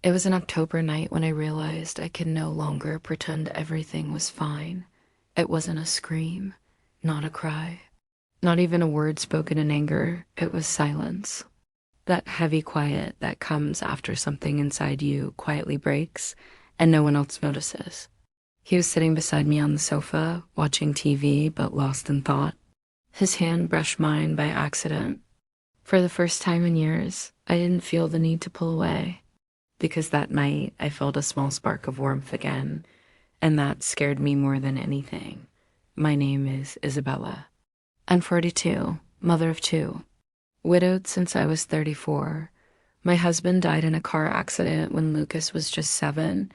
It was an October night when I realized I could no longer pretend everything was fine. It wasn't a scream, not a cry, not even a word spoken in anger. It was silence. That heavy quiet that comes after something inside you quietly breaks and no one else notices. He was sitting beside me on the sofa, watching TV but lost in thought. His hand brushed mine by accident. For the first time in years, I didn't feel the need to pull away, because that night I felt a small spark of warmth again, and that scared me more than anything. My name is Isabella. I'm 42, mother of two, widowed since I was 34. My husband died in a car accident when Lucas was just 7,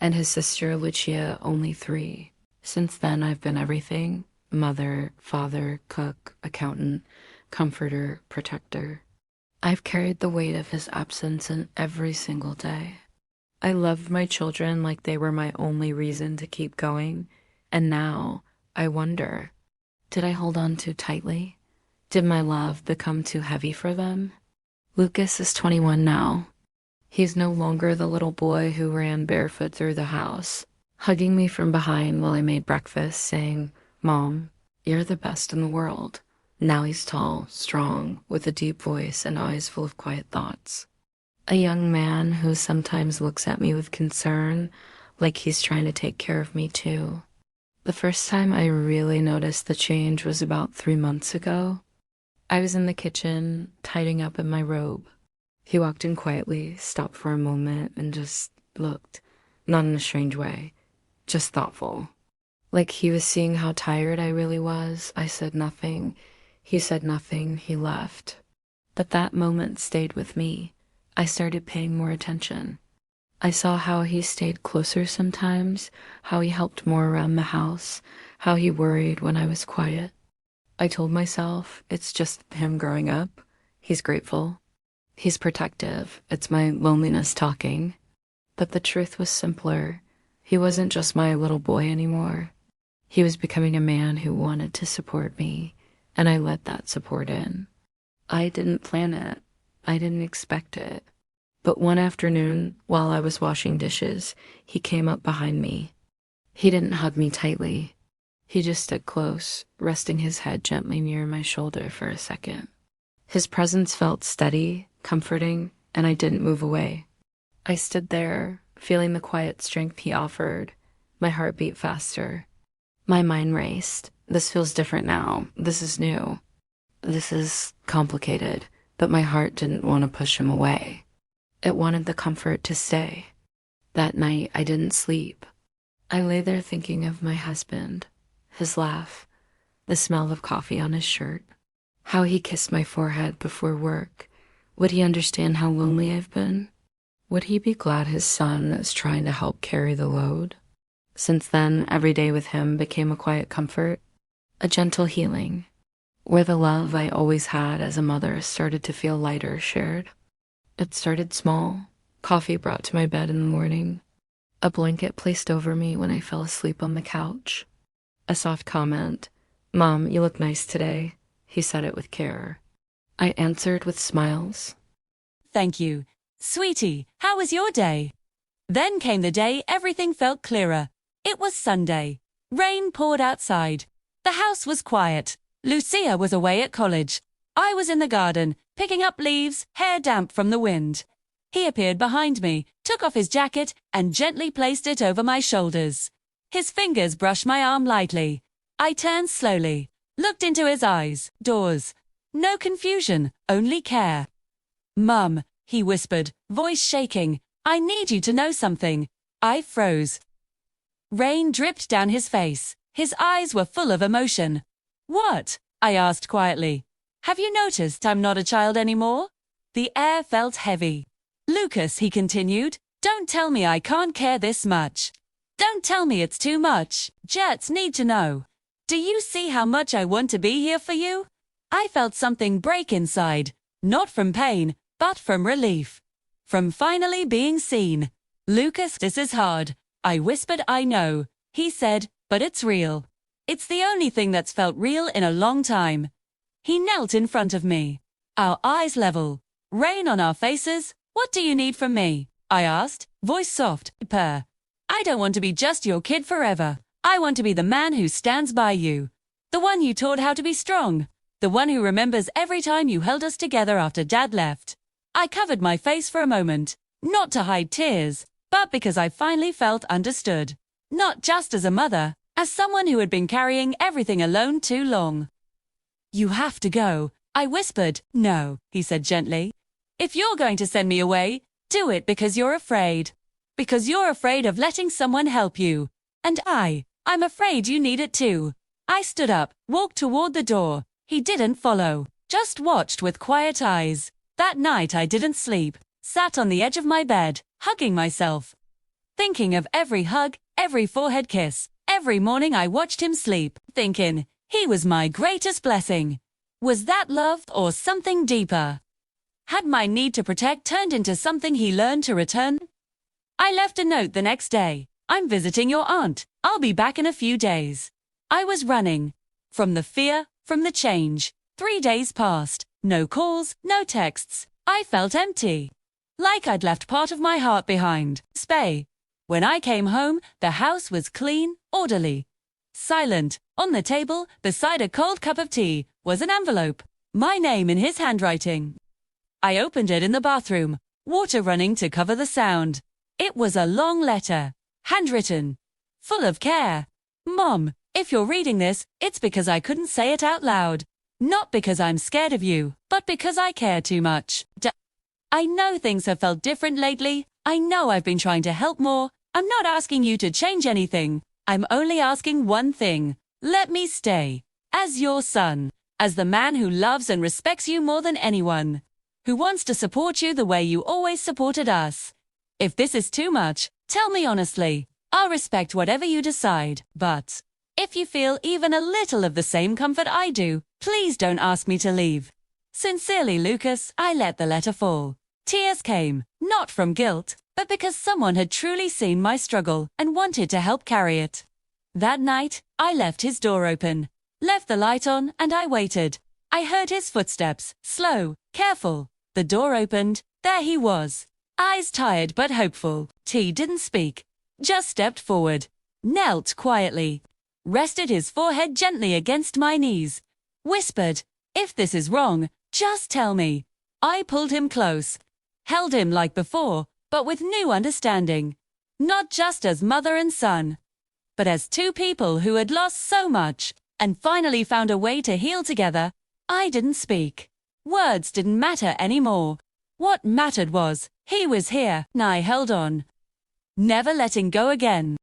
and his sister Lucia only 3. Since then, I've been everything: mother, father, cook, accountant, comforter, protector. I've carried the weight of his absence in every single day. I loved my children like they were my only reason to keep going, and now I wonder, did I hold on too tightly? Did my love become too heavy for them? Lucas is 21 now. He's no longer the little boy who ran barefoot through the house, hugging me from behind while I made breakfast, saying, "Mom, you're the best in the world." Now he's tall, strong, with a deep voice and eyes full of quiet thoughts. A young man who sometimes looks at me with concern, like he's trying to take care of me too. The first time I really noticed the change was about 3 months ago. I was in the kitchen, tidying up in my robe. He walked in quietly, stopped for a moment, and just looked, not in a strange way, just thoughtful. Like he was seeing how tired I really was. I said nothing. He said nothing. He left. But that moment stayed with me. I started paying more attention. I saw how he stayed closer sometimes, how he helped more around the house, how he worried when I was quiet. I told myself it's just him growing up. He's grateful. He's protective. It's my loneliness talking. But the truth was simpler. He wasn't just my little boy anymore. He was becoming a man who wanted to support me, and I let that support in. I didn't plan it. I didn't expect it. But one afternoon, while I was washing dishes, he came up behind me. He didn't hug me tightly. He just stood close, resting his head gently near my shoulder for a second. His presence felt steady, comforting, and I didn't move away. I stood there, feeling the quiet strength he offered. My heart beat faster. My mind raced. This feels different now. This is new. This is complicated. But my heart didn't want to push him away. It wanted the comfort to stay. That night, I didn't sleep. I lay there thinking of my husband, his laugh, the smell of coffee on his shirt, how he kissed my forehead before work. Would he understand how lonely I've been? Would he be glad his son is trying to help carry the load? Since then, every day with him became a quiet comfort, a gentle healing, where the love I always had as a mother started to feel lighter shared. It started small, coffee brought to my bed in the morning, a blanket placed over me when I fell asleep on the couch, a soft comment, "Mom, you look nice today." He said it with care. I answered with smiles. "Thank you. Sweetie, how was your day?" Then came the day everything felt clearer. It was Sunday. Rain poured outside. The house was quiet. Lucia was away at college. I was in the garden, picking up leaves, hair damp from the wind. He appeared behind me, took off his jacket, and gently placed it over my shoulders. His fingers brushed my arm lightly. I turned slowly, looked into his eyes, doors. No confusion, only care. "Mum," he whispered, voice shaking, "I need you to know something." I froze. Rain dripped down his face. His eyes were full of emotion. "What?" I asked quietly. "Have you noticed I'm not a child anymore?" The air felt heavy. "Lucas," he continued, "don't tell me I can't care this much. Don't tell me it's too much. Jets need to know. Do you see how much I want to be here for you?" I felt something break inside, not from pain, but from relief. From finally being seen. "Lucas, this is hard." I whispered, "I know." He said, "But it's real. It's the only thing that's felt real in a long time." He knelt in front of me. Our eyes level. Rain on our faces. "What do you need from me?" I asked, voice soft, purr. I don't want to be just your kid forever. I want to be the man who stands by you. The one you taught how to be strong. The one who remembers every time you held us together after Dad left. I covered my face for a moment, not to hide tears, but because I finally felt understood. Not just as a mother, as someone who had been carrying everything alone too long. You have to go, I whispered. No, he said gently. If you're going to send me away, do it because you're afraid. Because you're afraid of letting someone help you. And I'm afraid you need it too. I stood up, walked toward the door. He didn't follow, just watched with quiet eyes. That night I didn't sleep, sat on the edge of my bed, hugging myself. Thinking of every hug, every forehead kiss, every morning I watched him sleep, thinking, he was my greatest blessing. Was that love or something deeper? Had my need to protect turned into something he learned to return? I left a note the next day. I'm visiting your aunt. I'll be back in a few days. I was running. From the fear, from the change. 3 days passed. No calls, no texts. I felt empty. Like I'd left part of my heart behind. When I came home, the house was clean, orderly. Silent. On the table, beside a cold cup of tea, was an envelope. My name in his handwriting. I opened it in the bathroom, water running to cover the sound. It was a long letter, handwritten, full of care. Mom, if you're reading this, it's because I couldn't say it out loud. Not because I'm scared of you, but because I care too much. I know things have felt different lately. I know I've been trying to help more. I'm not asking you to change anything. I'm only asking one thing. Let me stay. As your son. As the man who loves and respects you more than anyone. Who wants to support you the way you always supported us. If this is too much, tell me honestly. I'll respect whatever you decide. But if you feel even a little of the same comfort I do, please don't ask me to leave. Sincerely, Lucas. I let the letter fall. Tears came, not from guilt, but because someone had truly seen my struggle and wanted to help carry it. That night, I left his door open, left the light on, and I waited. I heard his footsteps, slow, careful. The door opened. There he was. Eyes tired but hopeful. T didn't speak, just stepped forward, knelt quietly, rested his forehead gently against my knees, whispered, if this is wrong, just tell me. I pulled him close, held him like before, but with new understanding. Not just as mother and son, but as two people who had lost so much and finally found a way to heal together. I didn't speak. Words didn't matter anymore. What mattered was, he was here, and I held on. Never letting go again.